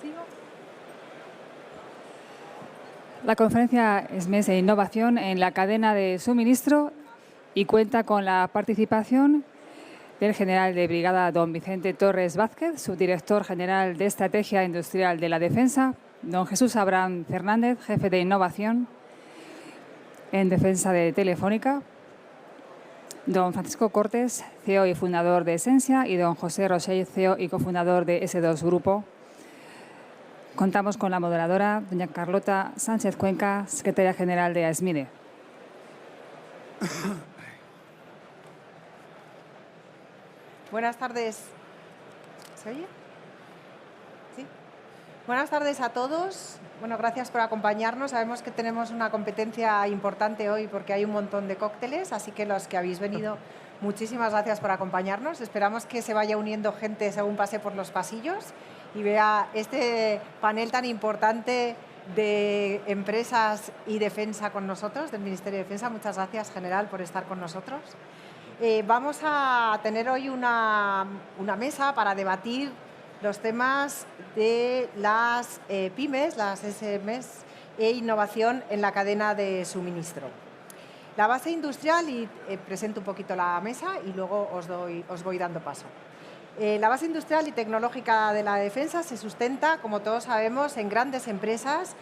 ¿Sigo? La conferencia es Mes de Innovación en la cadena de suministro y cuenta con la participación del general de brigada don Vicente Torres Vázquez, subdirector general de Estrategia Industrial de la Defensa, don Jesús Abraham Fernández, jefe de Innovación en Defensa de Telefónica, don Francisco Cortés, CEO y fundador de Esencia, y don José Rossell, CEO y cofundador de S2 Grupo. Contamos con la moderadora, doña Carlota Sánchez Cuenca, secretaria general de AESMIDE. Buenas tardes. ¿Se oye? ¿Sí? Buenas tardes a todos. Bueno, gracias por acompañarnos. Sabemos que tenemos una competencia importante hoy porque hay un montón de cócteles, así que los que habéis venido, muchísimas gracias por acompañarnos. Esperamos que se vaya uniendo gente según pase por los pasillos y vea este panel tan importante de empresas y defensa con nosotros, del Ministerio de Defensa. Muchas gracias, general, por estar con nosotros. Vamos a tener hoy una mesa para debatir los temas de las pymes, las SMEs e innovación en la cadena de suministro. La base industrial, y presento un poquito la mesa y luego os voy dando paso. La base industrial y tecnológica de la defensa se sustenta, como todos sabemos, en grandes empresas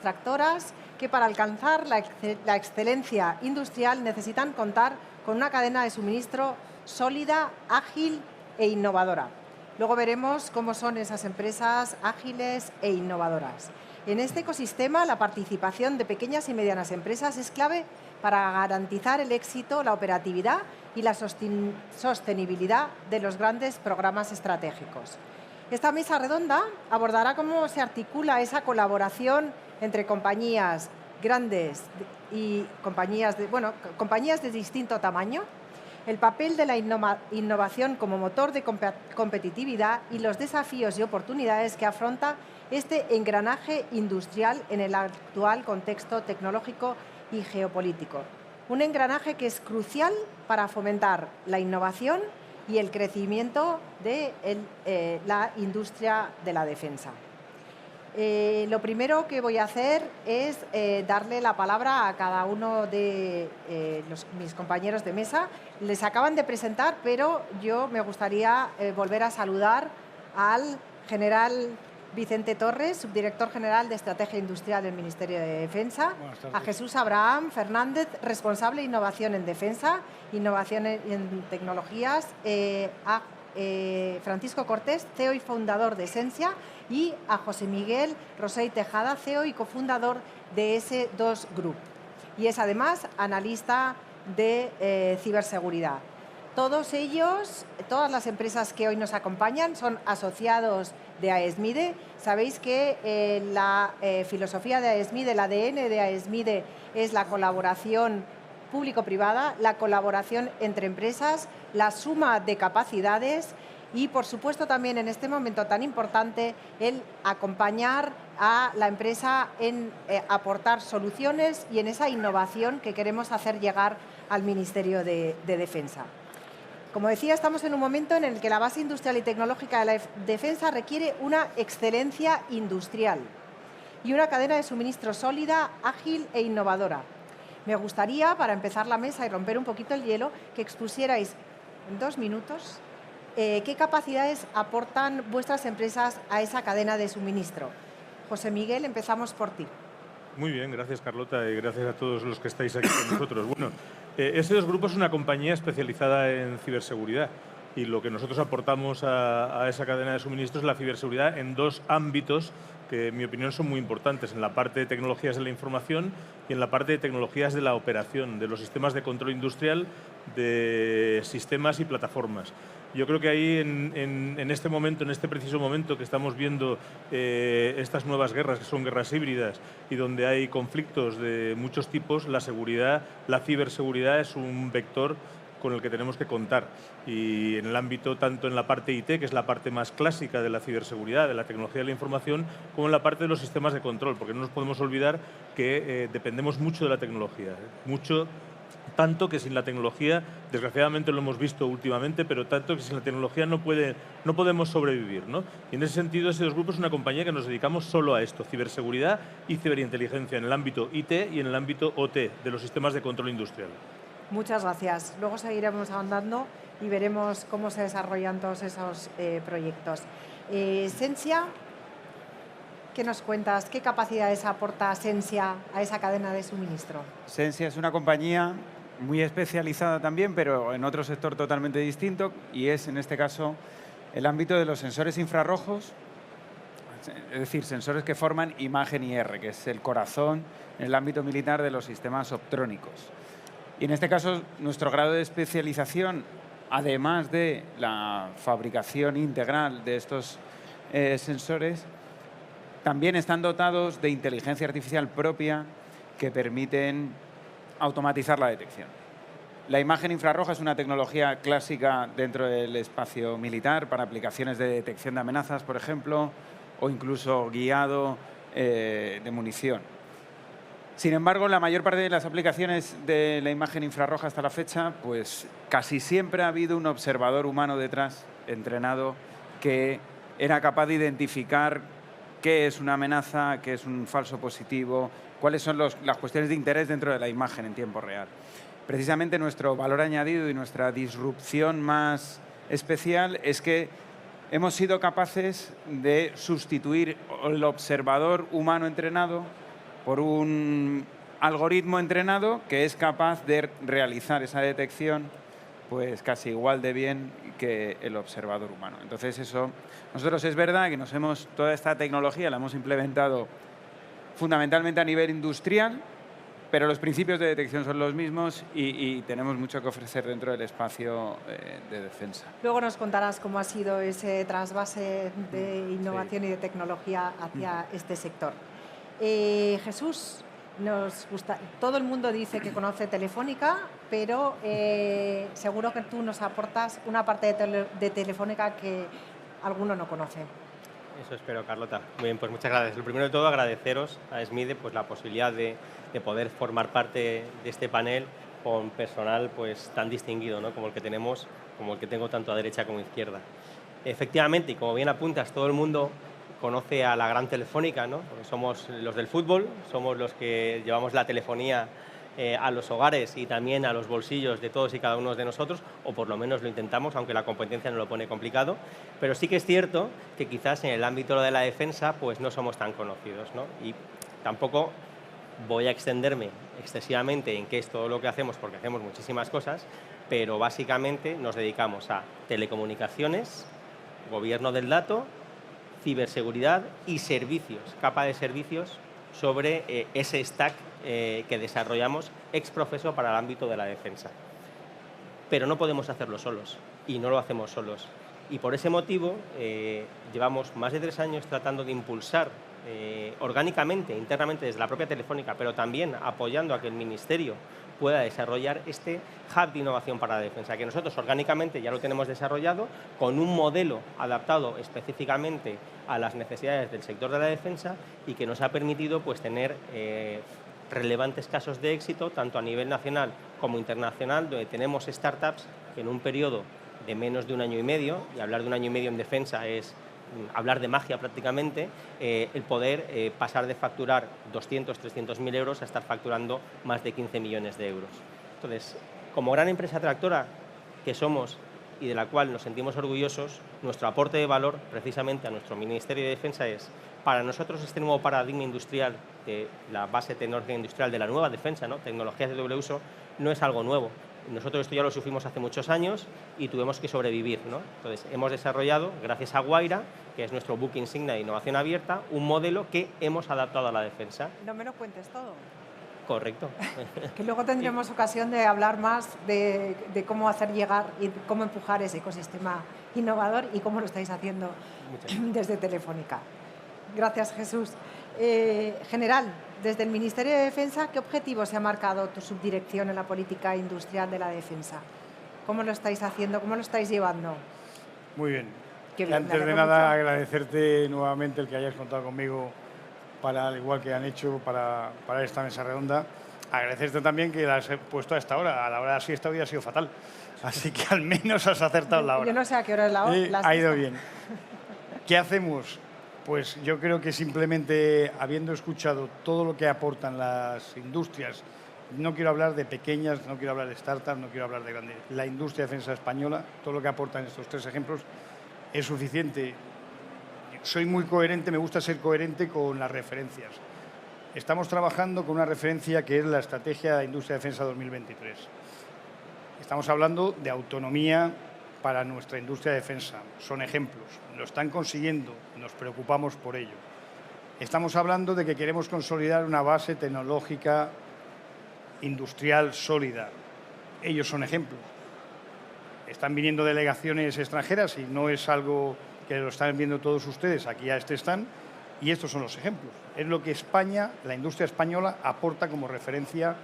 tractoras que para alcanzar la excelencia industrial necesitan contar con una cadena de suministro sólida, ágil e innovadora. Luego veremos cómo son esas empresas ágiles e innovadoras. En este ecosistema, la participación de pequeñas y medianas empresas es clave para garantizar el éxito, la operatividad y la sostenibilidad de los grandes programas estratégicos. Esta mesa redonda abordará cómo se articula esa colaboración entre compañías grandes y compañías de distinto tamaño, el papel de la innovación como motor de competitividad y los desafíos y oportunidades que afronta este engranaje industrial en el actual contexto tecnológico y geopolítico. Un engranaje que es crucial para fomentar la innovación y el crecimiento de la industria de la defensa. Lo primero que voy a hacer es darle la palabra a cada uno de mis compañeros de mesa. Les acaban de presentar, pero yo me gustaría volver a saludar al general Vicente Torres, subdirector general de Estrategia Industrial del Ministerio de Defensa, a Jesús Abraham Fernández, responsable de Innovación en Defensa, Innovación en Tecnologías, a Francisco Cortés, CEO y fundador de Esencia, y a José Miguel Rossell Tejada, CEO y cofundador de S2 Group. Y es además analista de ciberseguridad. Todos ellos, todas las empresas que hoy nos acompañan son asociados de AESMIDE. Sabéis que la filosofía de AESMIDE, el ADN de AESMIDE es la colaboración público-privada, la colaboración entre empresas, la suma de capacidades y, por supuesto, también en este momento tan importante, el acompañar a la empresa en aportar soluciones y en esa innovación que queremos hacer llegar al Ministerio de Defensa. Como decía, estamos en un momento en el que la base industrial y tecnológica de la defensa requiere una excelencia industrial y una cadena de suministro sólida, ágil e innovadora. Me gustaría, para empezar la mesa y romper un poquito el hielo, que expusierais en 2 minutos qué capacidades aportan vuestras empresas a esa cadena de suministro. José Miguel, empezamos por ti. Muy bien, gracias Carlota y gracias a todos los que estáis aquí con nosotros. Bueno, S2 Grupo es una compañía especializada en ciberseguridad y lo que nosotros aportamos a esa cadena de suministro es la ciberseguridad en 2 ámbitos que en mi opinión son muy importantes, en la parte de tecnologías de la información y en la parte de tecnologías de la operación, de los sistemas de control industrial, de sistemas y plataformas. Yo creo que ahí, en este momento, en este preciso momento que estamos viendo estas nuevas guerras, que son guerras híbridas y donde hay conflictos de muchos tipos, la seguridad, la ciberseguridad es un vector con el que tenemos que contar. Y en el ámbito, tanto en la parte IT, que es la parte más clásica de la ciberseguridad, de la tecnología de la información, como en la parte de los sistemas de control, porque no nos podemos olvidar que dependemos mucho de la tecnología, mucho tanto que sin la tecnología, desgraciadamente lo hemos visto últimamente, pero tanto que sin la tecnología no podemos sobrevivir, ¿no? Y en ese sentido, S2 Grupo es una compañía que nos dedicamos solo a esto, ciberseguridad y ciberinteligencia en el ámbito IT y en el ámbito OT, de los sistemas de control industrial. Muchas gracias. Luego seguiremos ahondando y veremos cómo se desarrollan todos esos proyectos. Sensia, ¿qué nos cuentas? ¿Qué capacidades aporta Sensia a esa cadena de suministro? Sensia es una compañía muy especializada también, pero en otro sector totalmente distinto, y es, en este caso, el ámbito de los sensores infrarrojos, es decir, sensores que forman imagen IR, que es el corazón en el ámbito militar de los sistemas optrónicos. Y en este caso, nuestro grado de especialización, además de la fabricación integral de estos sensores, también están dotados de inteligencia artificial propia que permiten automatizar la detección. La imagen infrarroja es una tecnología clásica dentro del espacio militar para aplicaciones de detección de amenazas, por ejemplo, o incluso guiado de munición. Sin embargo, la mayor parte de las aplicaciones de la imagen infrarroja hasta la fecha, pues casi siempre ha habido un observador humano detrás, entrenado, que era capaz de identificar qué es una amenaza, qué es un falso positivo, cuáles son las cuestiones de interés dentro de la imagen en tiempo real. Precisamente nuestro valor añadido y nuestra disrupción más especial es que hemos sido capaces de sustituir el observador humano entrenado por un algoritmo entrenado que es capaz de realizar esa detección pues casi igual de bien que el observador humano. Entonces eso, nosotros es verdad que toda esta tecnología la hemos implementado fundamentalmente a nivel industrial, pero los principios de detección son los mismos y tenemos mucho que ofrecer dentro del espacio de defensa. Luego nos contarás cómo ha sido ese trasvase de innovación y de tecnología hacia este sector. Jesús, todo el mundo dice que conoce Telefónica, pero seguro que tú nos aportas una parte de Telefónica que alguno no conoce. Eso espero, Carlota. Muy bien, pues muchas gracias. Lo primero de todo, agradeceros a SMIDE pues, la posibilidad de poder formar parte de este panel con personal pues, tan distinguido, ¿no? Como el que tenemos, como el que tengo tanto a derecha como a izquierda. Efectivamente, y como bien apuntas, todo el mundo conoce a la gran Telefónica, ¿no? Porque somos los del fútbol, somos los que llevamos la telefonía a los hogares y también a los bolsillos de todos y cada uno de nosotros, o por lo menos lo intentamos, aunque la competencia nos lo pone complicado. Pero sí que es cierto que quizás en el ámbito de la defensa pues no somos tan conocidos, ¿no? Y tampoco voy a extenderme excesivamente en qué es todo lo que hacemos, porque hacemos muchísimas cosas, pero básicamente nos dedicamos a telecomunicaciones, gobierno del dato, ciberseguridad y servicios, capa de servicios sobre ese stack que desarrollamos ex profeso para el ámbito de la defensa. Pero no podemos hacerlo solos y no lo hacemos solos. Y por ese motivo llevamos más de 3 años tratando de impulsar orgánicamente, internamente desde la propia Telefónica, pero también apoyando a que el Ministerio pueda desarrollar este hub de innovación para la defensa, que nosotros orgánicamente ya lo tenemos desarrollado con un modelo adaptado específicamente a las necesidades del sector de la defensa y que nos ha permitido pues, tener relevantes casos de éxito, tanto a nivel nacional como internacional, donde tenemos startups que en un periodo de menos de 1 año y medio, y hablar de 1 año y medio en defensa es hablar de magia prácticamente, el poder pasar de facturar 200, 300.000 euros a estar facturando más de 15 millones de euros. Entonces, como gran empresa tractora que somos y de la cual nos sentimos orgullosos, nuestro aporte de valor precisamente a nuestro Ministerio de Defensa es, para nosotros este nuevo paradigma industrial, la base tecnológica industrial de la nueva defensa, ¿no? Tecnologías de doble uso, no es algo nuevo. Nosotros esto ya lo sufrimos hace muchos años y tuvimos que sobrevivir, ¿no? Entonces, hemos desarrollado, gracias a Guaira, que es nuestro buque insignia de innovación abierta, un modelo que hemos adaptado a la defensa. No me lo cuentes todo. Correcto. Que luego tendremos ocasión de hablar más de cómo hacer llegar y cómo empujar ese ecosistema innovador y cómo lo estáis haciendo desde Telefónica. Gracias, Jesús. General, desde el Ministerio de Defensa, ¿qué objetivo se ha marcado tu subdirección en la política industrial de la defensa? ¿Cómo lo estáis haciendo? ¿Cómo lo estáis llevando? Muy bien. Qué bien, Antes de nada, agradecerte nuevamente el que hayas contado conmigo, al igual que han hecho para esta mesa redonda. Agradecerte también que la has puesto a esta hora. A la hora de la siesta hoy ha sido fatal. Así que al menos has acertado la hora. Yo no sé a qué hora es la hora. Ha ido bien. ¿Qué hacemos? Pues yo creo que simplemente habiendo escuchado todo lo que aportan las industrias, no quiero hablar de pequeñas, no quiero hablar de startups, no quiero hablar de grandes, la industria de defensa española, todo lo que aportan estos 3 ejemplos es suficiente. Soy muy coherente, me gusta ser coherente con las referencias. Estamos trabajando con una referencia que es la Estrategia de Industria de Defensa 2023. Estamos hablando de autonomía para nuestra industria de defensa. Son ejemplos. Lo están consiguiendo. Nos preocupamos por ello. Estamos hablando de que queremos consolidar una base tecnológica industrial sólida. Ellos son ejemplos. Están viniendo delegaciones extranjeras y no es algo que lo están viendo todos ustedes. Aquí a este están. Y estos son los ejemplos. Es lo que España, la industria española, aporta como referencia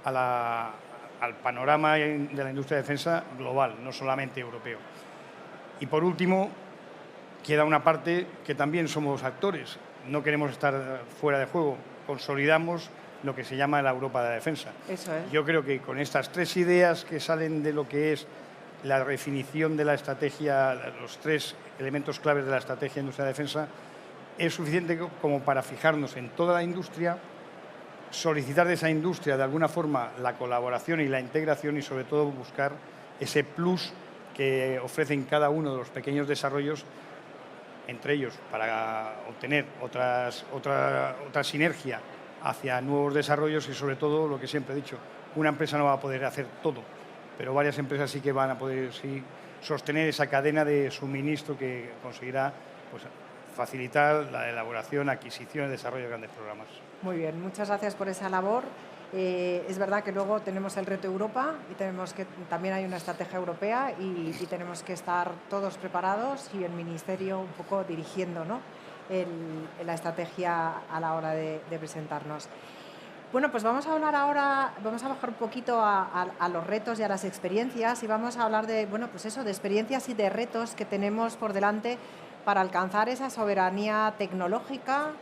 al panorama de la industria de defensa global, no solamente europeo. Y por último, queda una parte que también somos actores. No queremos estar fuera de juego. Consolidamos lo que se llama la Europa de la defensa. Eso es. Yo creo que con estas 3 ideas que salen de lo que es la definición de la estrategia, los 3 elementos claves de la estrategia de industria de defensa, es suficiente como para fijarnos en toda la industria, solicitar de esa industria de alguna forma la colaboración y la integración y sobre todo buscar ese plus que ofrecen cada uno de los pequeños desarrollos entre ellos para obtener otra sinergia hacia nuevos desarrollos y sobre todo lo que siempre he dicho, una empresa no va a poder hacer todo, pero varias empresas sí que van a poder sostener esa cadena de suministro que conseguirá pues, facilitar la elaboración, adquisición y desarrollo de grandes programas. Muy bien, muchas gracias por esa labor. Es verdad que luego tenemos el reto Europa y también hay una estrategia europea y tenemos que estar todos preparados y el Ministerio un poco dirigiendo, ¿no?, la estrategia a la hora de presentarnos. Bueno, pues vamos a hablar ahora, vamos a bajar un poquito a los retos y a las experiencias y vamos a hablar de, bueno, pues eso, de experiencias y de retos que tenemos por delante para alcanzar esa soberanía tecnológica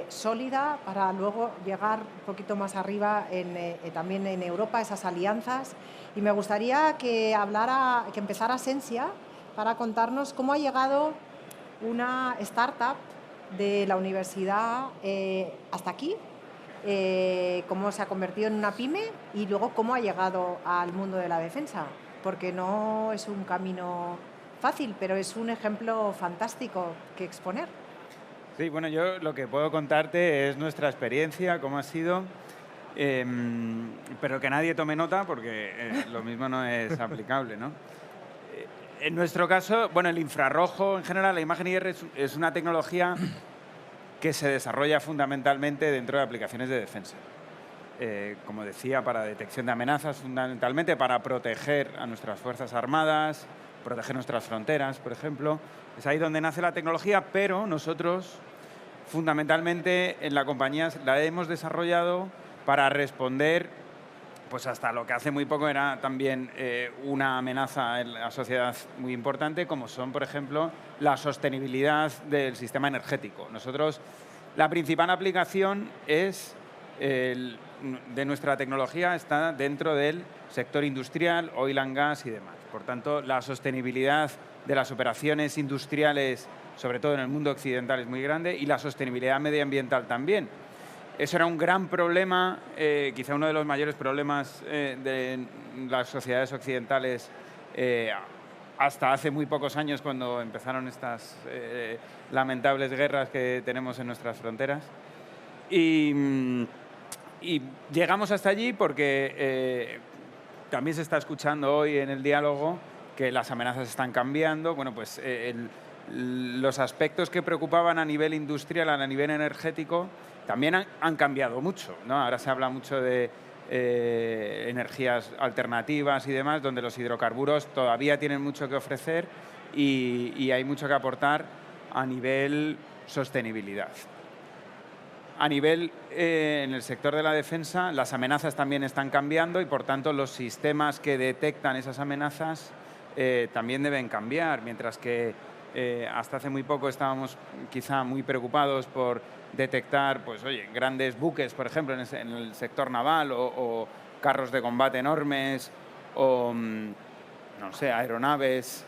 sólida para luego llegar un poquito más arriba también en Europa, esas alianzas. Y me gustaría que empezara Sensia para contarnos cómo ha llegado una startup de la universidad hasta aquí, cómo se ha convertido en una pyme y luego cómo ha llegado al mundo de la defensa, porque no es un camino fácil, pero es un ejemplo fantástico que exponer. Sí, bueno, yo lo que puedo contarte es nuestra experiencia, cómo ha sido, pero que nadie tome nota porque lo mismo no es aplicable, ¿no? En nuestro caso, bueno, el infrarrojo en general, la imagen IR es una tecnología que se desarrolla fundamentalmente dentro de aplicaciones de defensa. Como decía, para detección de amenazas, fundamentalmente para proteger a nuestras Fuerzas Armadas, proteger nuestras fronteras, por ejemplo. Es ahí donde nace la tecnología, pero nosotros, fundamentalmente, en la compañía la hemos desarrollado para responder, pues hasta lo que hace muy poco era también una amenaza en la sociedad muy importante, como son, por ejemplo, la sostenibilidad del sistema energético. Nosotros, la principal aplicación de nuestra tecnología está dentro del sector industrial, oil and gas y demás. Por tanto, la sostenibilidad de las operaciones industriales, sobre todo en el mundo occidental, es muy grande y la sostenibilidad medioambiental también. Eso era un gran problema, quizá uno de los mayores problemas de las sociedades occidentales hasta hace muy pocos años, cuando empezaron estas lamentables guerras que tenemos en nuestras fronteras. Y llegamos hasta allí porque también se está escuchando hoy en el diálogo que las amenazas están cambiando. Bueno, pues los aspectos que preocupaban a nivel industrial, a nivel energético, también han cambiado mucho, ¿no? Ahora se habla mucho de energías alternativas y demás, donde los hidrocarburos todavía tienen mucho que ofrecer y hay mucho que aportar a nivel sostenibilidad. A nivel, en el sector de la defensa, las amenazas también están cambiando y, por tanto, los sistemas que detectan esas amenazas también deben cambiar, mientras que Hasta hace muy poco estábamos quizá muy preocupados por detectar, pues, oye, grandes buques, por ejemplo, en el sector naval o carros de combate enormes o, no sé, aeronaves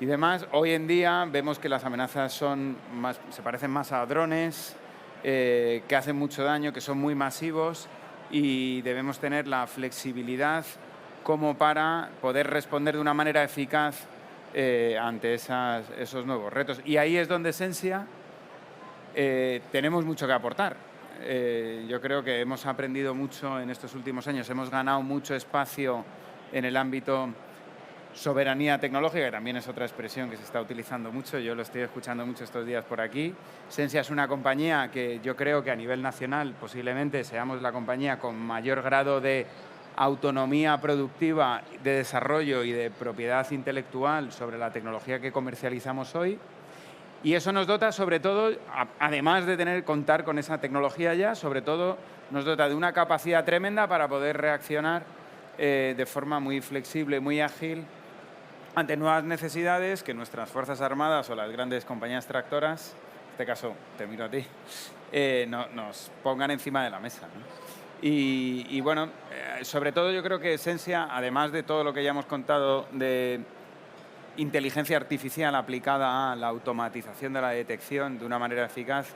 y demás. Hoy en día vemos que las amenazas se parecen más a drones, que hacen mucho daño, que son muy masivos y debemos tener la flexibilidad como para poder responder de una manera eficaz ante esos nuevos retos. Y ahí es donde Sensia tenemos mucho que aportar. Yo creo que hemos aprendido mucho en estos últimos años, hemos ganado mucho espacio en el ámbito soberanía tecnológica, que también es otra expresión que se está utilizando mucho, yo lo estoy escuchando mucho estos días por aquí. Sensia es una compañía que yo creo que a nivel nacional posiblemente seamos la compañía con mayor grado de autonomía productiva, de desarrollo y de propiedad intelectual sobre la tecnología que comercializamos hoy. Y eso nos dota, sobre todo, además de contar con esa tecnología ya, sobre todo nos dota de una capacidad tremenda para poder reaccionar de forma muy flexible, muy ágil, ante nuevas necesidades que nuestras Fuerzas Armadas o las grandes compañías tractoras, en este caso te miro a ti, nos pongan encima de la mesa, ¿no? Y bueno, sobre todo yo creo que Sensia, además de todo lo que ya hemos contado de inteligencia artificial aplicada a la automatización de la detección de una manera eficaz,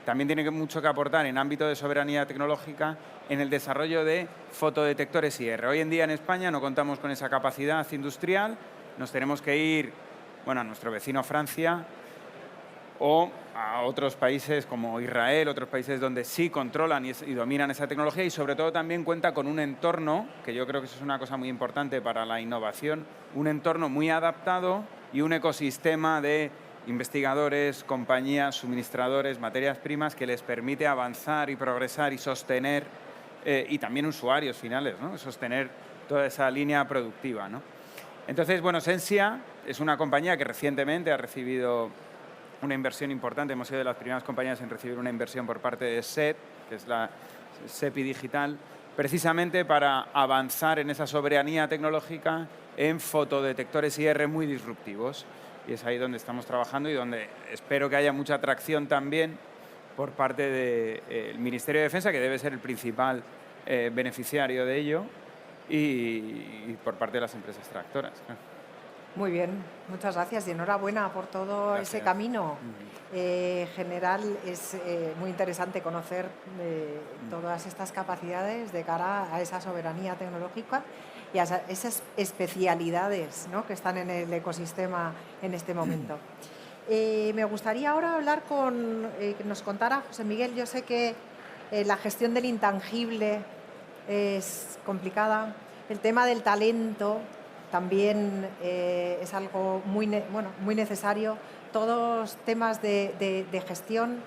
también tiene mucho que aportar en ámbito de soberanía tecnológica en el desarrollo de fotodetectores IR. Hoy en día en España no contamos con esa capacidad industrial, nos tenemos que ir, bueno, a nuestro vecino Francia o a otros países como Israel, otros países donde sí controlan y dominan esa tecnología y sobre todo también cuenta con un entorno, que yo creo que eso es una cosa muy importante para la innovación, un entorno muy adaptado y un ecosistema de investigadores, compañías, suministradores, materias primas que les permite avanzar y progresar y sostener, y también usuarios finales, ¿no? Sostener toda esa línea productiva, ¿no? Entonces, bueno, Sensia es una compañía que recientemente ha recibido una inversión importante. Hemos sido de las primeras compañías en recibir una inversión por parte de SET, que es la SEPI Digital, precisamente para avanzar en esa soberanía tecnológica en fotodetectores IR muy disruptivos. Y es ahí donde estamos trabajando y donde espero que haya mucha atracción también por parte del Ministerio de Defensa, que debe ser el principal beneficiario de ello, y por parte de las empresas tractoras. Muy bien, muchas gracias y enhorabuena por todo ese camino. General, es muy interesante conocer todas estas capacidades de cara a esa soberanía tecnológica y a esas especialidades, ¿no?, que están en el ecosistema en este momento. Me gustaría ahora hablar que nos contara José Miguel. Yo sé que la gestión del intangible es complicada, el tema del talento también es algo muy necesario, todos temas de gestión.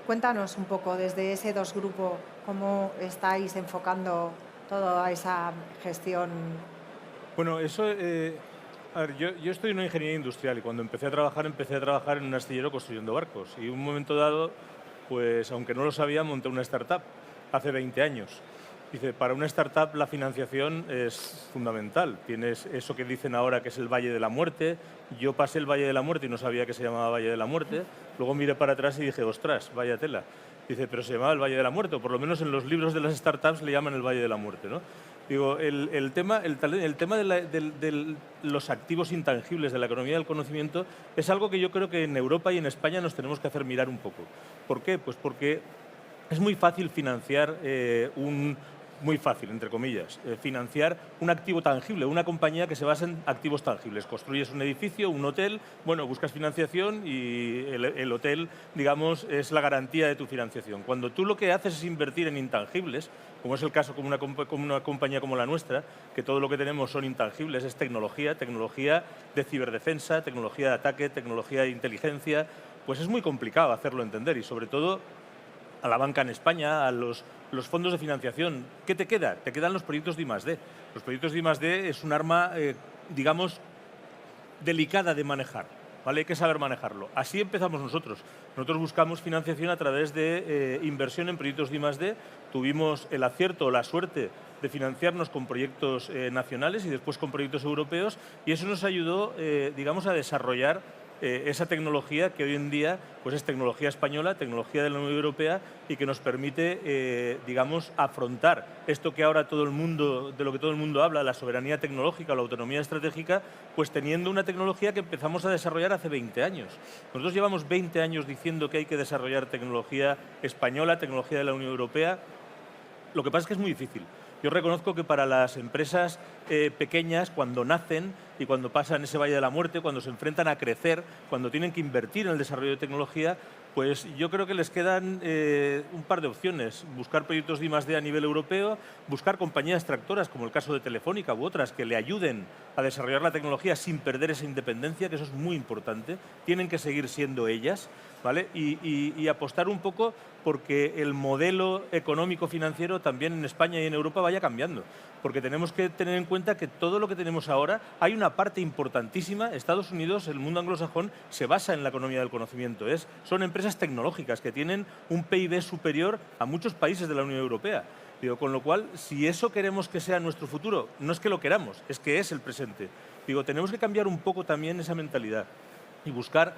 Cuéntanos un poco desde ese dos grupo cómo estáis enfocando toda esa gestión. Bueno, eso... a ver, yo estoy en una ingeniería industrial y cuando empecé a trabajar en un astillero construyendo barcos. Y en un momento dado, pues aunque no lo sabía, monté una startup hace 20 años. Dice, para una startup la financiación es fundamental. Tienes eso que dicen ahora que es el Valle de la Muerte. Yo pasé el Valle de la Muerte y no sabía que se llamaba Valle de la Muerte. Luego miré para atrás y dije, ostras, vaya tela. Dice, pero se llamaba el Valle de la Muerte, o por lo menos en los libros de las startups le llaman el Valle de la Muerte, ¿no? Digo, el tema de los activos intangibles de la economía del conocimiento es algo que yo creo que en Europa y en España nos tenemos que hacer mirar un poco. ¿Por qué? Pues porque es muy fácil financiar muy fácil, entre comillas, financiar un activo tangible, una compañía que se basa en activos tangibles. Construyes un edificio, un hotel, bueno, buscas financiación y el hotel, digamos, es la garantía de tu financiación. Cuando tú lo que haces es invertir en intangibles, como es el caso con una compañía como la nuestra, que todo lo que tenemos son intangibles, es tecnología de ciberdefensa, tecnología de ataque, tecnología de inteligencia, pues es muy complicado hacerlo entender y sobre todo a la banca en España, a los fondos de financiación. ¿Qué te queda? Te quedan los proyectos de I+D. Los proyectos de I+D es un arma, digamos, delicada de manejar, ¿vale? Hay que saber manejarlo. Así empezamos nosotros. Nosotros buscamos financiación a través de inversión en proyectos de I+D. Tuvimos el acierto o la suerte de financiarnos con proyectos nacionales y después con proyectos europeos y eso nos ayudó, digamos, a desarrollar esa tecnología que hoy en día pues es tecnología española, tecnología de la Unión Europea y que nos permite, digamos, afrontar esto que ahora todo el mundo, de lo que todo el mundo habla, la soberanía tecnológica o la autonomía estratégica, pues teniendo una tecnología que empezamos a desarrollar hace 20 años. Nosotros llevamos 20 años diciendo que hay que desarrollar tecnología española, tecnología de la Unión Europea. Lo que pasa es que es muy difícil. Yo reconozco que para las empresas pequeñas, cuando nacen y cuando pasan ese valle de la muerte, cuando se enfrentan a crecer, cuando tienen que invertir en el desarrollo de tecnología, pues yo creo que les quedan un par de opciones. Buscar proyectos de I+D a nivel europeo, buscar compañías tractoras, como el caso de Telefónica u otras, que le ayuden a desarrollar la tecnología sin perder esa independencia, que eso es muy importante. Tienen que seguir siendo ellas, ¿vale? Y apostar un poco porque el modelo económico-financiero también en España y en Europa vaya cambiando. Porque tenemos que tener en cuenta que todo lo que tenemos ahora, hay una parte importantísima. Estados Unidos, el mundo anglosajón, se basa en la economía del conocimiento. Son empresas tecnológicas que tienen un PIB superior a muchos países de la Unión Europea. Digo, con lo cual, si eso queremos que sea nuestro futuro, no es que lo queramos, es que es el presente. Digo, tenemos que cambiar un poco también esa mentalidad y buscar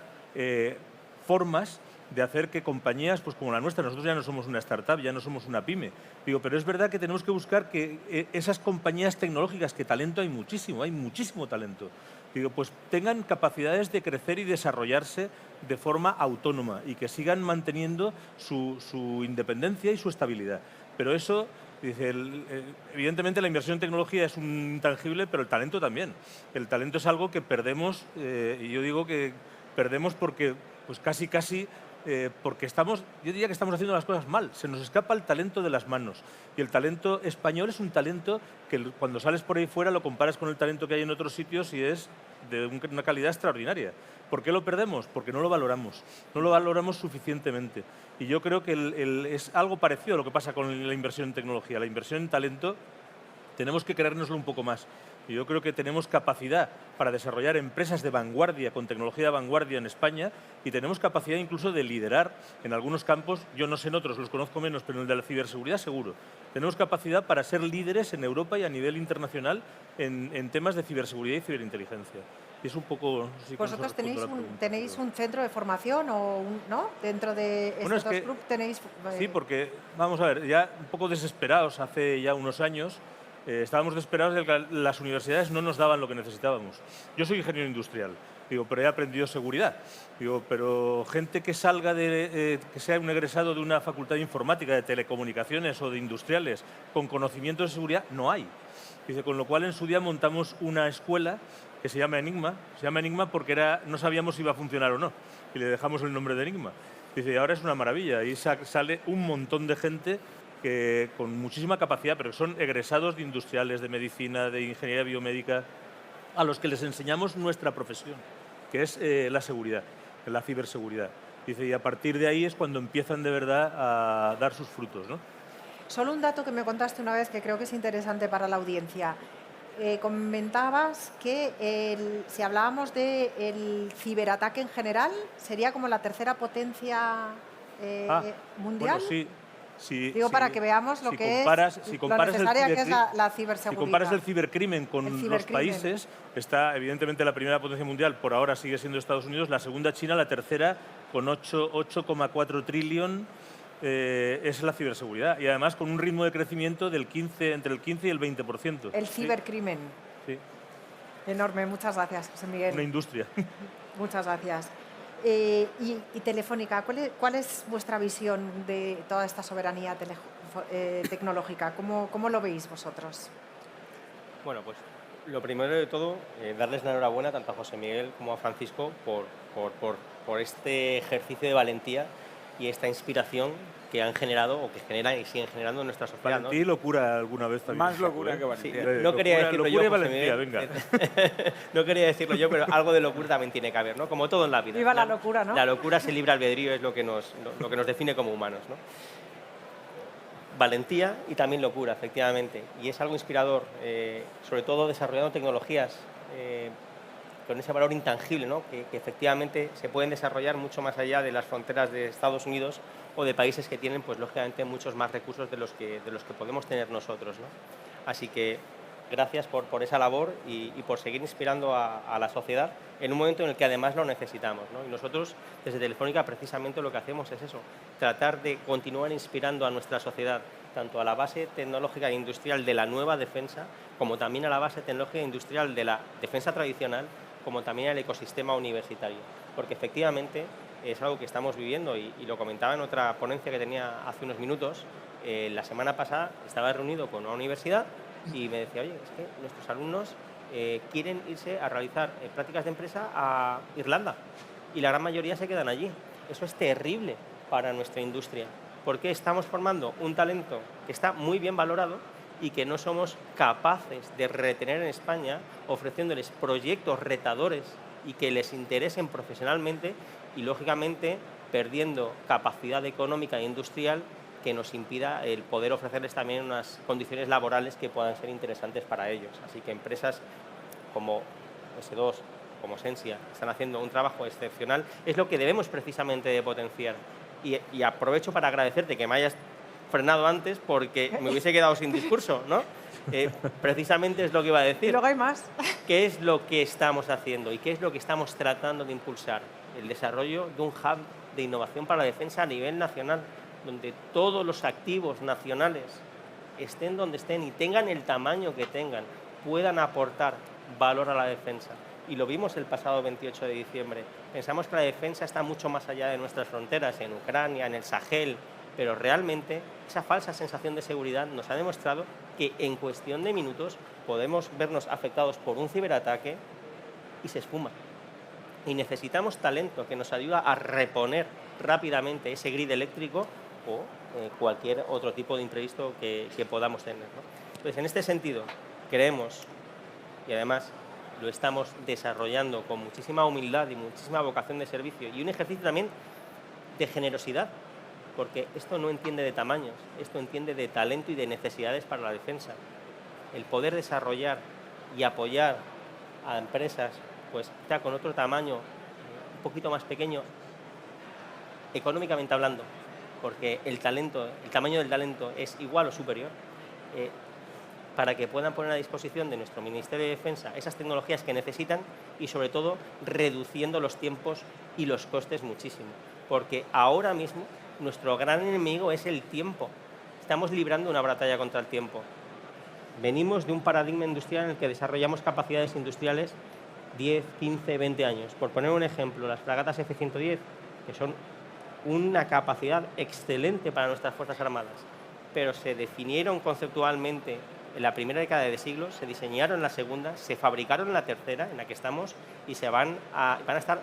formas de hacer que compañías pues como la nuestra, nosotros ya no somos una startup, ya no somos una pyme, digo, pero es verdad que tenemos que buscar que esas compañías tecnológicas, que talento hay muchísimo talento, digo, pues tengan capacidades de crecer y desarrollarse de forma autónoma y que sigan manteniendo su independencia y su estabilidad. Pero eso, dice, evidentemente la inversión en tecnología es un intangible, pero el talento también. El talento es algo que perdemos, y yo digo que perdemos porque pues casi porque yo diría que estamos haciendo las cosas mal, se nos escapa el talento de las manos. Y el talento español es un talento que cuando sales por ahí fuera lo comparas con el talento que hay en otros sitios y es de una calidad extraordinaria. ¿Por qué lo perdemos? Porque no lo valoramos suficientemente. Y yo creo que es algo parecido a lo que pasa con la inversión en tecnología. La inversión en talento tenemos que creérnoslo un poco más. Y yo creo que tenemos capacidad para desarrollar empresas de vanguardia, con tecnología de vanguardia en España, y tenemos capacidad incluso de liderar en algunos campos, yo no sé en otros, los conozco menos, pero en el de la ciberseguridad seguro. Tenemos capacidad para ser líderes en Europa y a nivel internacional en temas de ciberseguridad y ciberinteligencia. Y es un poco... Sí, ¿Vosotros tenéis un centro de formación o ¿no? Dentro de estos dos grupos tenéis...? Sí, porque, vamos a ver, ya un poco desesperados hace ya unos años, estábamos desesperados de que las universidades no nos daban lo que necesitábamos. Yo soy ingeniero industrial, digo, pero he aprendido seguridad. Digo, pero gente que salga que sea un egresado de una facultad de informática, de telecomunicaciones o de industriales con conocimientos de seguridad, no hay. Dice, con lo cual en su día montamos una escuela que se llama Enigma. Se llama Enigma porque no sabíamos si iba a funcionar o no. Y le dejamos el nombre de Enigma. Dice, y ahora es una maravilla. Y sale un montón de gente con muchísima capacidad, pero son egresados de industriales, de medicina, de ingeniería biomédica, a los que les enseñamos nuestra profesión, que es la seguridad, la ciberseguridad. Dice, y a partir de ahí es cuando empiezan de verdad a dar sus frutos, ¿no? Solo un dato que me contaste una vez que creo que es interesante para la audiencia. Comentabas que si hablábamos del ciberataque en general, sería como la tercera potencia mundial. Bueno, sí. Digo, para que veamos lo que es lo necesaria que es la ciberseguridad. Si comparas el cibercrimen con los países, está evidentemente la primera potencia mundial, por ahora sigue siendo Estados Unidos, la segunda China, la tercera con 8,4 trillón es la ciberseguridad. Y además con un ritmo de crecimiento entre el 15 y el 20%. El cibercrimen. Sí. Enorme, muchas gracias, José Miguel. Una industria. Muchas gracias. Y Telefónica, ¿cuál es vuestra visión de toda esta soberanía tecnológica? ¿Cómo lo veis vosotros? Bueno, pues lo primero de todo, darles la enhorabuena tanto a José Miguel como a Francisco por este ejercicio de valentía y esta inspiración que han generado o que generan y siguen generando en nuestra sociedad. Valentía y locura alguna vez también. Más locura que valentía. Sí, no quería decirlo yo, locura y José valentía, Miguel. venga. No quería decirlo yo, pero algo de locura también tiene que haber, ¿no? Como todo en la vida. Viva la locura, ¿no? La locura es el libre albedrío, es lo que nos define como humanos, ¿no? Valentía y también locura, efectivamente. Y es algo inspirador, sobre todo desarrollando tecnologías con ese valor intangible, ¿no? que efectivamente se pueden desarrollar mucho más allá de las fronteras de Estados Unidos o de países que tienen, pues lógicamente, muchos más recursos de los que podemos tener nosotros, ¿no? Así que gracias por esa labor y por seguir inspirando a la sociedad en un momento en el que además lo necesitamos, ¿no? Y nosotros, desde Telefónica, precisamente lo que hacemos es eso, tratar de continuar inspirando a nuestra sociedad, tanto a la base tecnológica e industrial de la nueva defensa, como también a la base tecnológica e industrial de la defensa tradicional, como también al ecosistema universitario. Porque efectivamente es algo que estamos viviendo y lo comentaba en otra ponencia que tenía hace unos minutos. La semana pasada estaba reunido con una universidad y me decía, oye, es que nuestros alumnos quieren irse a realizar prácticas de empresa a Irlanda y la gran mayoría se quedan allí. Eso es terrible para nuestra industria, porque estamos formando un talento que está muy bien valorado y que no somos capaces de retener en España, ofreciéndoles proyectos retadores y que les interesen profesionalmente y, lógicamente, perdiendo capacidad económica e industrial que nos impida el poder ofrecerles también unas condiciones laborales que puedan ser interesantes para ellos. Así que empresas como S2, como Sensia, están haciendo un trabajo excepcional. Es lo que debemos precisamente de potenciar. Y aprovecho para agradecerte que me hayas frenado antes porque me hubiese quedado sin discurso, ¿no? Precisamente es lo que iba a decir. Y luego hay más. ¿Qué es lo que estamos haciendo y qué es lo que estamos tratando de impulsar? El desarrollo de un hub de innovación para la defensa a nivel nacional, donde todos los activos nacionales, estén donde estén y tengan el tamaño que tengan, puedan aportar valor a la defensa. Y lo vimos el pasado 28 de diciembre. Pensamos que la defensa está mucho más allá de nuestras fronteras, en Ucrania, en el Sahel, pero realmente esa falsa sensación de seguridad nos ha demostrado que en cuestión de minutos podemos vernos afectados por un ciberataque y se esfuma. Y necesitamos talento que nos ayude a reponer rápidamente ese grid eléctrico o cualquier otro tipo de imprevisto que podamos tener, ¿no? Entonces, en este sentido, creemos, y además lo estamos desarrollando con muchísima humildad y muchísima vocación de servicio y un ejercicio también de generosidad, porque esto no entiende de tamaños, esto entiende de talento y de necesidades para la defensa. El poder desarrollar y apoyar a empresas pues ya con otro tamaño, un poquito más pequeño, económicamente hablando, porque el tamaño del talento es igual o superior, para que puedan poner a disposición de nuestro Ministerio de Defensa esas tecnologías que necesitan y, sobre todo, reduciendo los tiempos y los costes muchísimo. Porque ahora mismo nuestro gran enemigo es el tiempo. Estamos librando una batalla contra el tiempo. Venimos de un paradigma industrial en el que desarrollamos capacidades industriales 10, 15, 20 años. Por poner un ejemplo, las fragatas F-110, que son una capacidad excelente para nuestras Fuerzas Armadas, pero se definieron conceptualmente en la primera década de siglo, se diseñaron en la segunda, se fabricaron en la tercera, en la que estamos, y van a estar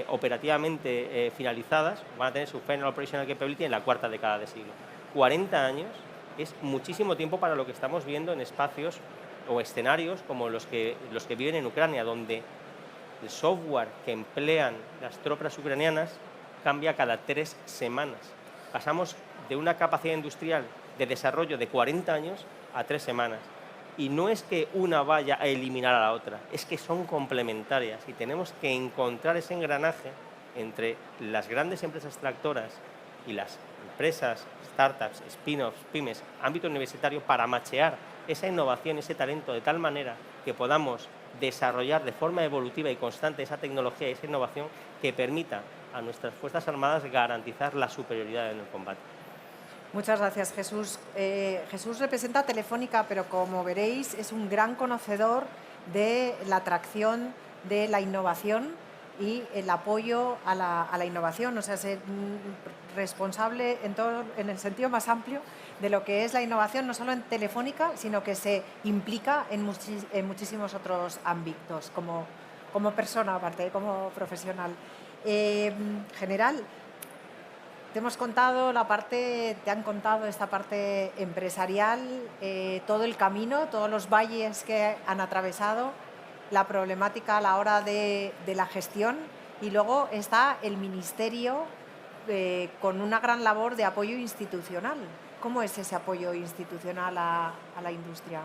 operativamente finalizadas, van a tener su Final Operational Capability en la cuarta década de siglo. 40 años es muchísimo tiempo para lo que estamos viendo en espacios o escenarios como los que viven en Ucrania, donde el software que emplean las tropas ucranianas cambia cada 3 semanas. Pasamos de una capacidad industrial de desarrollo de 40 años a 3 semanas. Y no es que una vaya a eliminar a la otra, es que son complementarias y tenemos que encontrar ese engranaje entre las grandes empresas tractoras y las empresas, startups, spin-offs, pymes, ámbito universitario, para machear esa innovación, ese talento, de tal manera que podamos desarrollar de forma evolutiva y constante esa tecnología y esa innovación que permita a nuestras Fuerzas Armadas garantizar la superioridad en el combate. Muchas gracias, Jesús. Jesús representa a Telefónica, pero como veréis es un gran conocedor de la atracción de la innovación y el apoyo a la innovación, o sea, ser responsable en el sentido más amplio de lo que es la innovación, no solo en Telefónica, sino que se implica en muchísimos otros ámbitos, como persona, aparte, como profesional. General, te han contado esta parte empresarial, todo el camino, todos los valles que han atravesado, la problemática a la hora de la gestión, y luego está el Ministerio con una gran labor de apoyo institucional. ¿Cómo es ese apoyo institucional a la industria?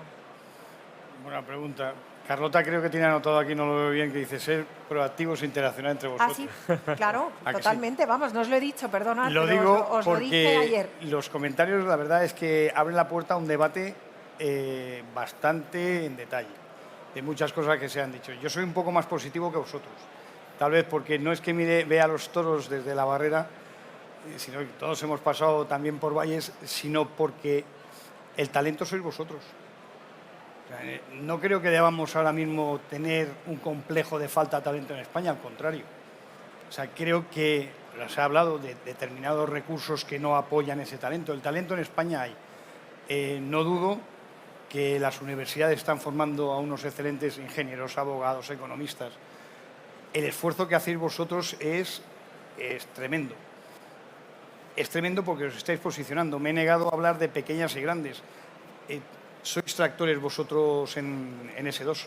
Buena pregunta. Carlota creo que tiene anotado aquí, no lo veo bien, que dice ser proactivos e interaccionar entre vosotros. Ah, sí, claro, totalmente. Sí. Vamos, no os lo he dicho, perdonad, lo digo os lo dije ayer. Los comentarios, la verdad es que abren la puerta a un debate bastante en detalle de muchas cosas que se han dicho. Yo soy un poco más positivo que vosotros, tal vez porque no es que vea los toros desde la barrera, sino que todos hemos pasado también por valles, sino porque el talento sois vosotros. O sea, no creo que debamos ahora mismo tener un complejo de falta de talento en España, al contrario. O sea, creo que se ha hablado de determinados recursos que no apoyan ese talento. El talento en España hay. No dudo que las universidades están formando a unos excelentes ingenieros, abogados, economistas. El esfuerzo que hacéis vosotros es tremendo. Es tremendo porque os estáis posicionando. Me he negado a hablar de pequeñas y grandes. Sois tractores vosotros en S2.